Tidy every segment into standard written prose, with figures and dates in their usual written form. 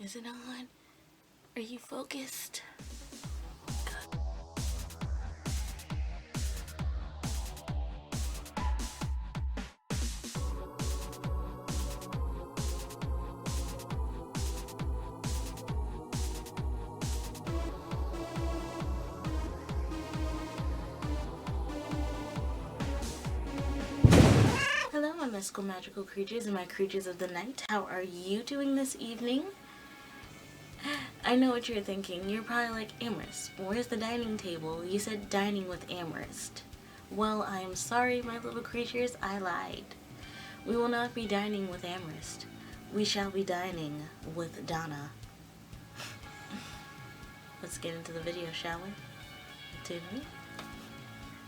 Is it on? Are you focused? Hello, my mystical magical creatures and my creatures of the night. How are you doing this evening? I know what you're thinking. You're probably like, Ameryst, where's the dining table? You said dining with Ameryst. Well, I am sorry, my little creatures, I lied. We will not be dining with Ameryst. We shall be dining with Donna. Let's get into the video, shall we? Tune me.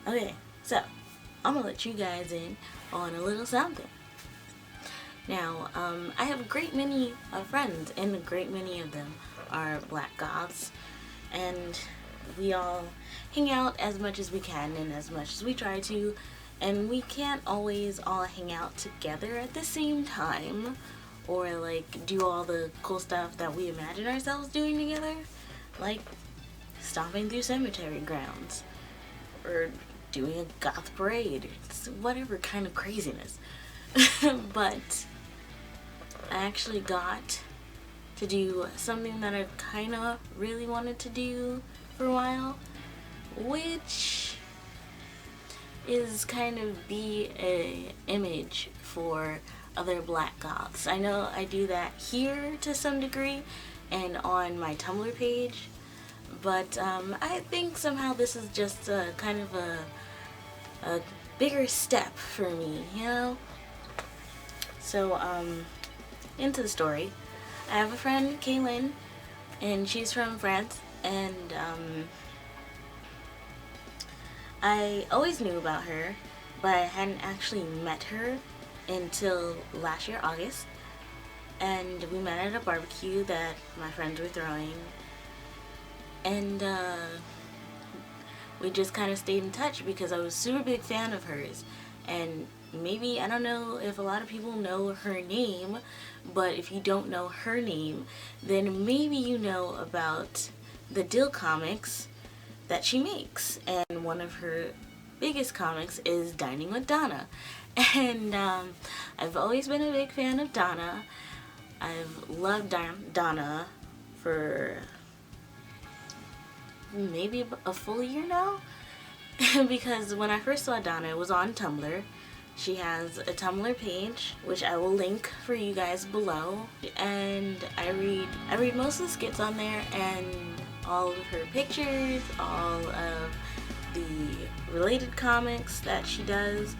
Okay, so I'm gonna let you guys in on a little something. Now, I have a great many friends, and a great many of them are black goths, and we all hang out as much as we can and as much as we try to, and we can't always all hang out together at the same time or like do all the cool stuff that we imagine ourselves doing together, like stomping through cemetery grounds or doing a goth parade or whatever kind of craziness. But I actually got to do something that I kind of really wanted to do for a while, which is kind of be a image for other black goths. I know I do that here to some degree and on my Tumblr page, but I think somehow this is just a kind of a bigger step for me, you know? So, into the story. I have a friend, Kaylin, and she's from France, and I always knew about her, but I hadn't actually met her until last year, August, and we met at a barbecue that my friends were throwing, and we just kind of stayed in touch because I was a super big fan of hers, and maybe, I don't know if a lot of people know her name, but if you don't know her name, then maybe you know about the Dill comics that she makes, and one of her biggest comics is Dining with Donna, and I've always been a big fan of Donna. I've loved Donna for maybe a full year now, because when I first saw Donna, it was on Tumblr. She has a Tumblr page, which I will link for you guys below, and I read most of the skits on there, and all of her pictures, all of the related comics that she does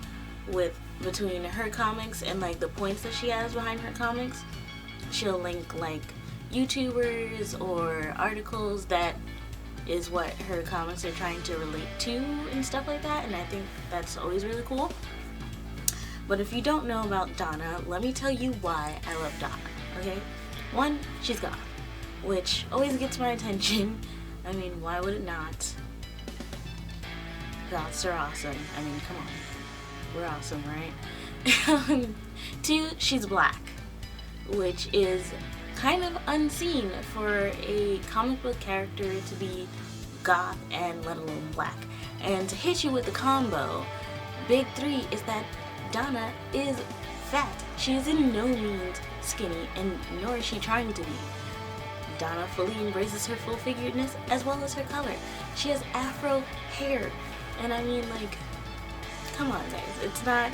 between her comics and like the points that she has behind her comics. She'll link like YouTubers or articles that is what her comics are trying to relate to and stuff like that, and I think that's always really cool. But if you don't know about Donna, let me tell you why I love Donna, okay? One, she's goth, which always gets my attention. I mean, why would it not? Goths are awesome. I mean, come on. We're awesome, right? Two, she's black, which is kind of unseen for a comic book character to be goth and let alone black. And to hit you with the combo, big three is that Donna is fat. She is in no means skinny, and nor is she trying to be. Donna fully embraces her full-figuredness as well as her color. She has afro hair, and I mean, like, come on guys, it's not,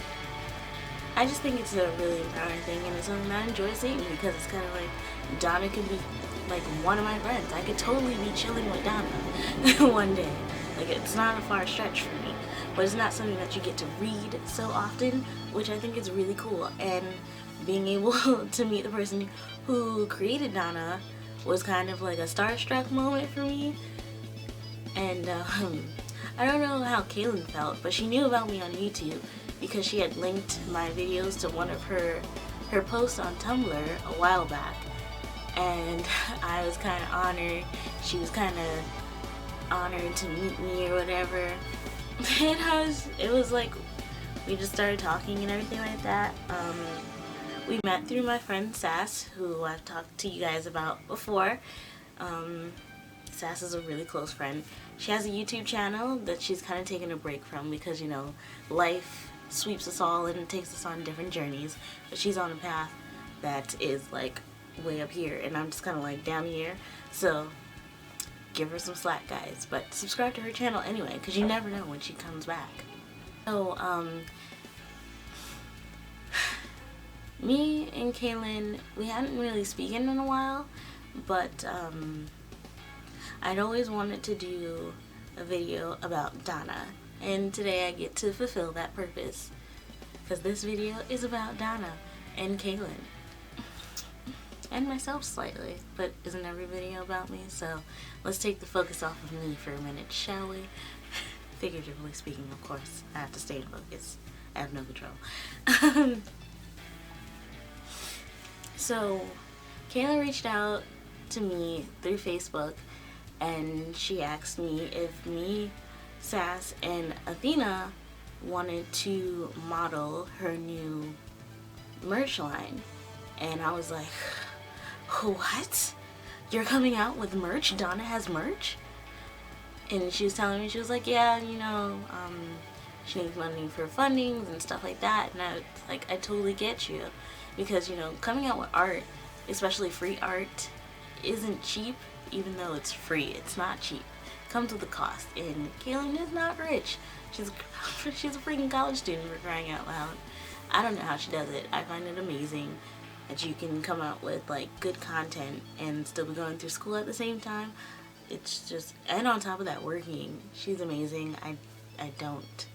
I just think it's a really empowering thing, and it's something that I enjoy seeing, because it's kind of like, Donna could be like one of my friends. I could totally be chilling with Donna one day. Like, it's not a far stretch for me, but it's not something that you get to read so often, which I think is really cool. And being able to meet the person who created Donna was kind of like a starstruck moment for me. And I don't know how Kaylin felt, but she knew about me on YouTube because she had linked my videos to one of her posts on Tumblr a while back, and I was kind of honored. She was kind of honored to meet me or whatever, and it was like we just started talking and everything like that. we met through my friend Sass, who I've talked to you guys about before. Sass is a really close friend. She has a YouTube channel that she's kind of taking a break from because, you know, life sweeps us all and takes us on different journeys. But she's on a path that is like way up here, and I'm just kind of like down here. So give her some slack, guys. But subscribe to her channel anyway, because you never know when she comes back. So, me and Kaylin, we hadn't really spoken in a while, but I'd always wanted to do a video about Donna, and today I get to fulfill that purpose, because this video is about Donna and Kaylin, and myself slightly, but isn't every video about me? So let's take the focus off of me for a minute, shall we? Figuratively speaking, of course. I have to stay in focus. I have no control. So Kayla reached out to me through Facebook, and she asked me if me, Sass, and Athena wanted to model her new merch line. And I was like, what? You're coming out with merch? Donna has merch? And she was telling me, she was like, yeah, you know, she needs money for fundings and stuff like that. And I was like, I totally get you. Because, you know, coming out with art, especially free art, isn't cheap. Even though it's free, it's not cheap. It comes with a cost. And Kaylin is not rich. She's a freaking college student, for crying out loud. I don't know how she does it. I find it amazing that you can come out with like good content and still be going through school at the same time. It's just, and on top of that, working. She's amazing. I don't.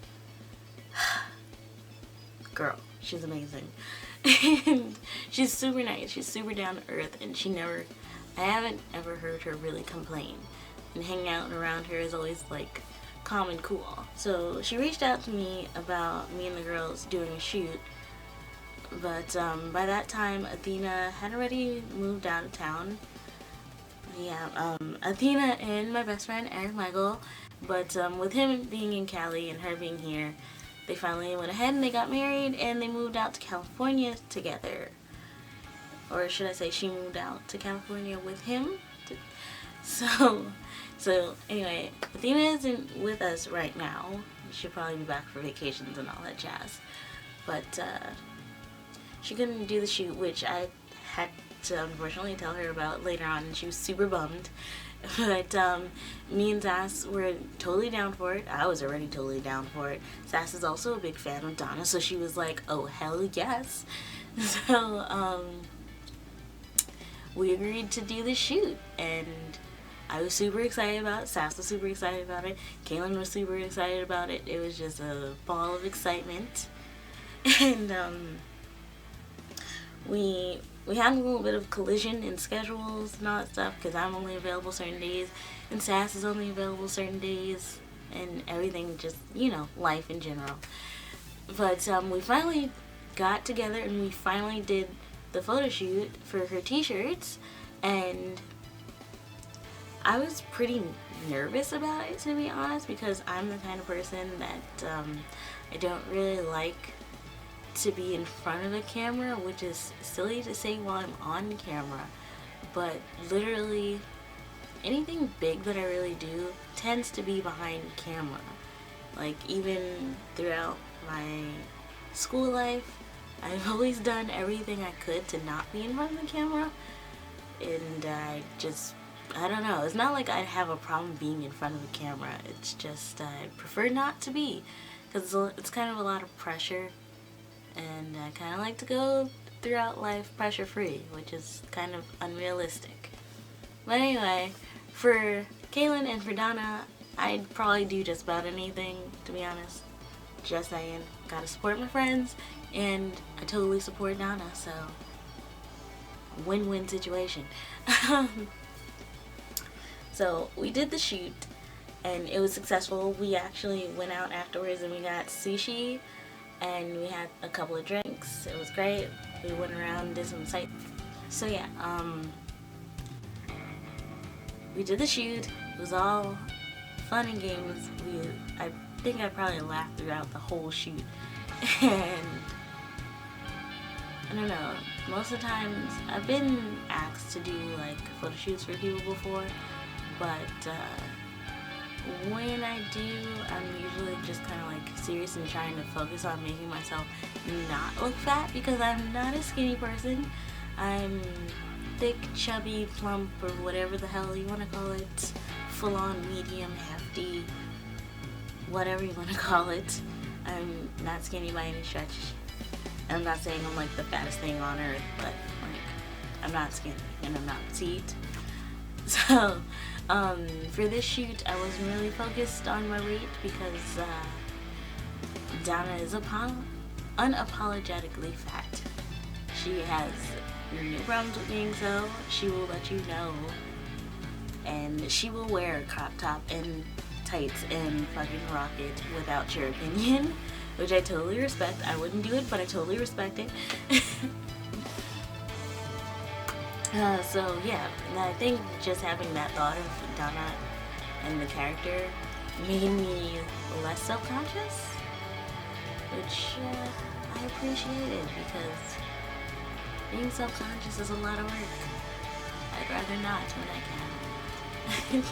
Girl, she's amazing. And she's super nice. She's super down to earth, and I haven't ever heard her really complain. And hanging out around her is always like calm and cool. So she reached out to me about me and the girls doing a shoot. But by that time, Athena had already moved out of town. Yeah, Athena and my best friend, Eric Michael. But with him being in Cali and her being here, they finally went ahead and they got married and they moved out to California together. Or should I say she moved out to California with him? So anyway, Athena isn't with us right now. She'll probably be back for vacations and all that jazz. But she couldn't do the shoot, which I had to unfortunately tell her about later on, and she was super bummed. But me and Sass were totally down for it. I was already totally down for it. Sass is also a big fan of Donna, so she was like, oh hell yes. So we agreed to do the shoot, and I was super excited about it. Sass was super excited about it. Kaylin was super excited about it. It was just a ball of excitement. And we had a little bit of collision in schedules and all that stuff, because I'm only available certain days and Sass is only available certain days, and everything, just, you know, life in general. But we finally got together and we finally did the photo shoot for her t-shirts, and I was pretty nervous about it, to be honest, because I'm the kind of person that I don't really like to be in front of a camera, which is silly to say while I'm on camera, but literally anything big that I really do tends to be behind camera. Like, even throughout my school life, I've always done everything I could to not be in front of the camera, and I don't know, it's not like I have a problem being in front of a camera, it's just I prefer not to be, because it's kind of a lot of pressure. And I kind of like to go throughout life pressure-free, which is kind of unrealistic. But anyway, for Kaylin and for Donna, I'd probably do just about anything, to be honest. Just saying. Gotta support my friends, and I totally support Donna, so win-win situation. So we did the shoot, and it was successful. We actually went out afterwards and we got sushi, and we had a couple of drinks. It was great. We went around and did some sight. So yeah, we did the shoot. It was all fun and games. I think I probably laughed throughout the whole shoot. And I don't know. Most of the times, I've been asked to do like photo shoots for people before, but when I do, I'm usually just kind of like serious and trying to focus on making myself not look fat, because I'm not a skinny person. I'm thick, chubby, plump, or whatever the hell you want to call it. Full on, medium, hefty, whatever you want to call it. I'm not skinny by any stretch. I'm not saying I'm like the fattest thing on earth, but like, I'm not skinny and I'm not petite. So, for this shoot, I wasn't really focused on my weight because Donna is unapologetically fat. She has no problems with being so. She will let you know, and she will wear a crop top and tights and fucking rock it without your opinion, which I totally respect. I wouldn't do it, but I totally respect it. So yeah, I think just having that thought of Donna and the character made me less self-conscious, which I appreciated, because being self-conscious is a lot of work. I'd rather not when I can.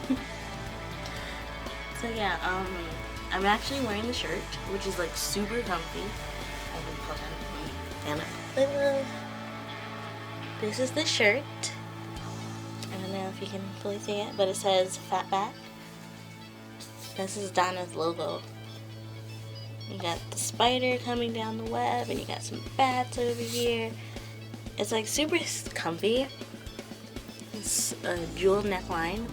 So yeah, I'm actually wearing the shirt, which is like super comfy. This is the shirt. I don't know if you can fully see it, but it says Fat Back. This is Donna's logo. You got the spider coming down the web, and you got some bats over here. It's like super comfy. It's a jewel neckline.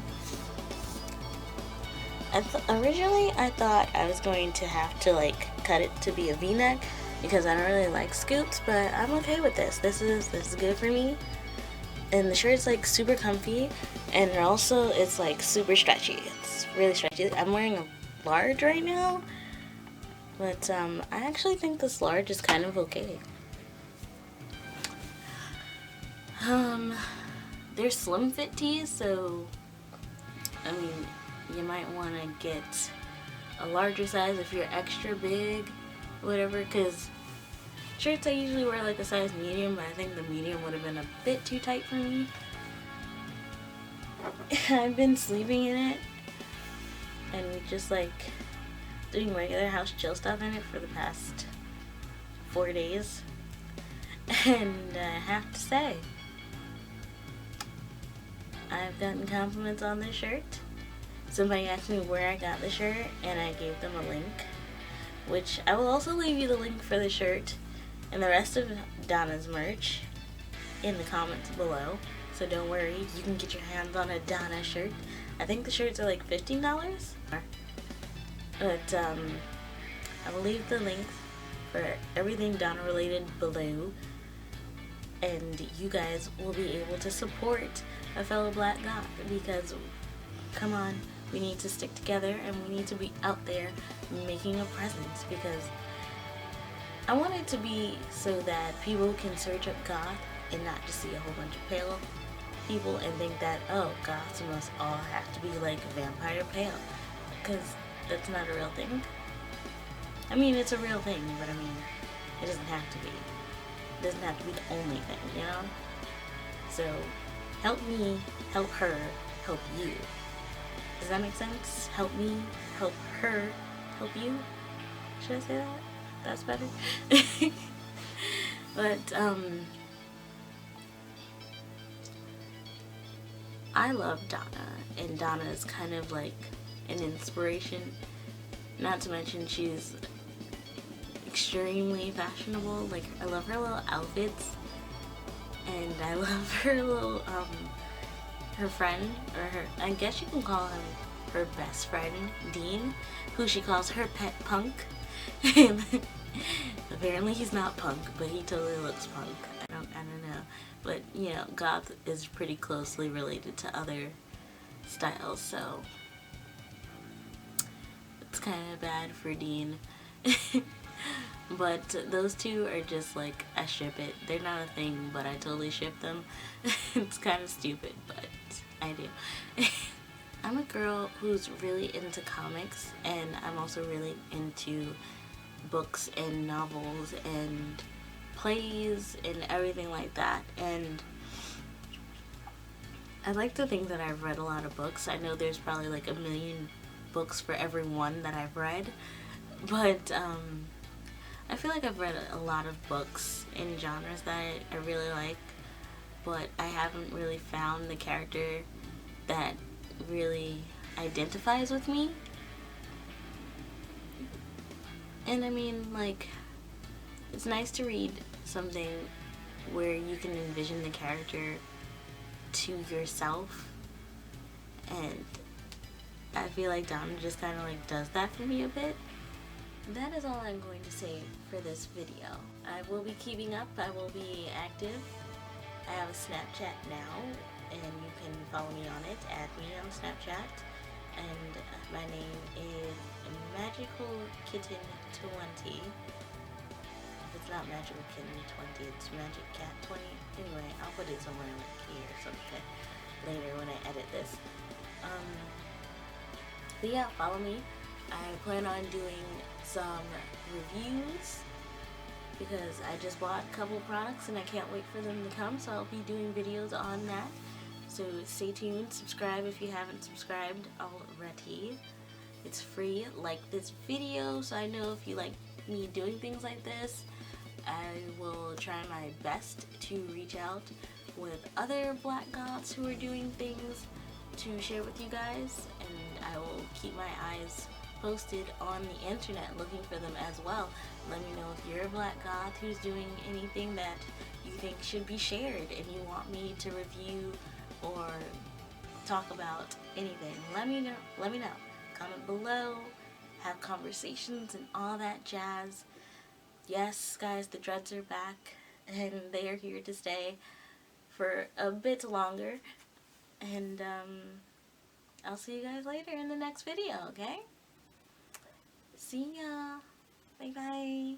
Originally, I thought I was going to have to like cut it to be a V-neck, because I don't really like scoops, but I'm okay with this. This is good for me. And the shirt's like super comfy, and also it's like super stretchy. It's really stretchy. I'm wearing a large right now, but I actually think this large is kind of okay. They're slim fit tees, so I mean, you might want to get a larger size if you're extra big, whatever, because shirts I usually wear like a size medium, but I think the medium would have been a bit too tight for me. I've been sleeping in it and just like doing regular house chill stuff in it for the past 4 days, and I have to say, I've gotten compliments on this shirt. Somebody asked me where I got the shirt, and I gave them a link, which I will also leave you the link for the shirt and the rest of Donna's merch in the comments below. So don't worry, you can get your hands on a Donna shirt. I think the shirts are like $15. But I will leave the links for everything Donna related below, and you guys will be able to support a fellow black goth, because come on, we need to stick together and we need to be out there making a presence, because I want it to be so that people can search up goth and not just see a whole bunch of pale people and think that, oh, goths must all have to be like vampire pale, because that's not a real thing. I mean, it's a real thing, but I mean, it doesn't have to be. It doesn't have to be the only thing, you know? So, help me, help her, help you. Does that make sense? Help me, help her, help you? Should I say that? That's better? But, I love Donna, and Donna is kind of like an inspiration. Not to mention she's extremely fashionable. Like, I love her little outfits, and I love her little, her friend, or her, I guess you can call him her best friend, Dean, who she calls her pet punk. Apparently he's not punk, but he totally looks punk. I don't know. But, you know, goth is pretty closely related to other styles, so it's kind of bad for Dean. But those two are just like, I ship it. They're not a thing, but I totally ship them. It's kind of stupid, but I do. I'm a girl who's really into comics, and I'm also really into books and novels and plays and everything like that. And I like to think that I've read a lot of books. I know there's probably like a million books for every one that I've read, but I feel like I've read a lot of books in genres that I really like, but I haven't really found the character that really identifies with me. And I mean, like, it's nice to read something where you can envision the character to yourself, and I feel like Donna just kind of like does that for me a bit. That is all I'm going to say for this video. I will be keeping up, I will be active. I have a Snapchat now, and you can follow me on it, add me on Snapchat, and my name is Magical Kitten 20. If it's not Magical Kitten 20, it's Magic Cat 20. Anyway, I'll put it somewhere like here or some shit later when I edit this. But yeah, follow me. I plan on doing some reviews because I just bought a couple products and I can't wait for them to come, so I'll be doing videos on that. So stay tuned, subscribe if you haven't subscribed already. It's free. Like this video so I know if you like me doing things like this. I will try my best to reach out with other black goths who are doing things to share with you guys, and I will keep my eyes posted on the internet looking for them as well. Let me know if you're a black goth who's doing anything that you think should be shared and you want me to review or talk about anything. Let me know. Comment below, have conversations and all that jazz. Yes, guys, the dreads are back and they are here to stay for a bit longer. And I'll see you guys later in the next video, okay? See ya. Bye bye.